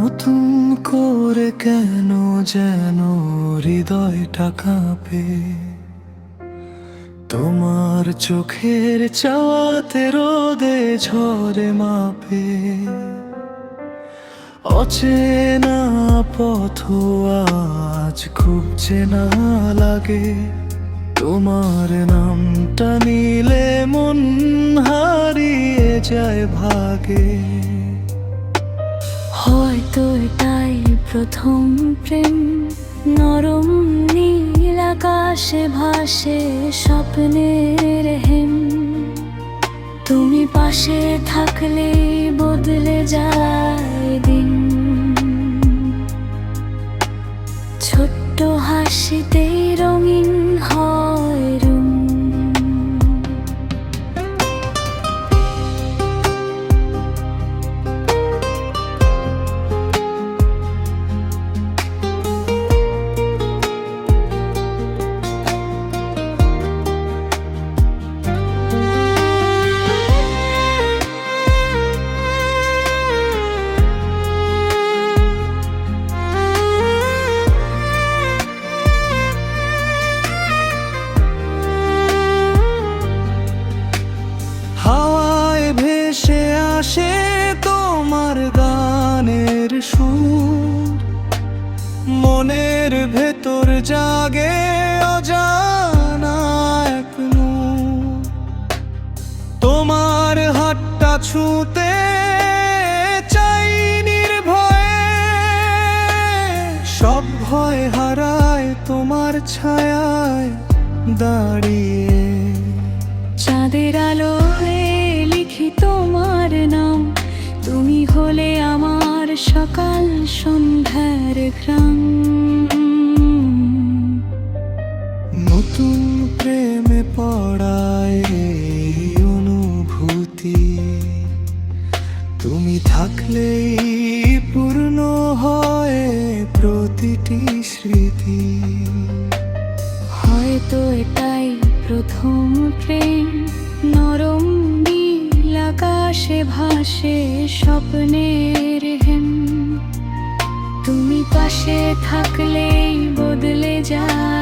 নতুন করে কেন যেন হৃদয়টা কাঁপে, তোমার চোখের চাওয়াতে রোদে ঝরে মাপে। অচেনা পথ আজ খুব চেনা লাগে, তোমার নামটা নিলে মন হারিয়ে যায় ভাগে। হয়তো এটাই প্রথম প্রেম, নরম নীল আকাশে ভাসে স্বপ্নের হেম। তুমি পাশে থাকলে বদলে যায় দিন, ছোট্ট হাসিতেই রঙিন হয় রুম। হাওয়ায় ভেসে আসে তোমার গানের সুর, মনের ভেতর জাগে অজানা এক নূর। তোমার হাতটা ছুঁতে চাই নির্ভয়ে, সব ভয় হারায় তোমার ছায়ায় দাঁড়িয়ে। চাঁদের আলোয় লিখি তোমার নাম, তুমি হলে আমার সকাল সন্ধ্যার ঘ্রাণ। নতুন প্রেমে পড়ায় এই অনুভূতি, তুমি থাকলেই পূর্ণ হয় প্রতিটি স্মৃতি। হয়তো এটাই প্রথম প্রেম, নরম নীল আকাশে ভাসে স্বপ্নের হেম। তুমি পাশে থাকলেই বদলে যায়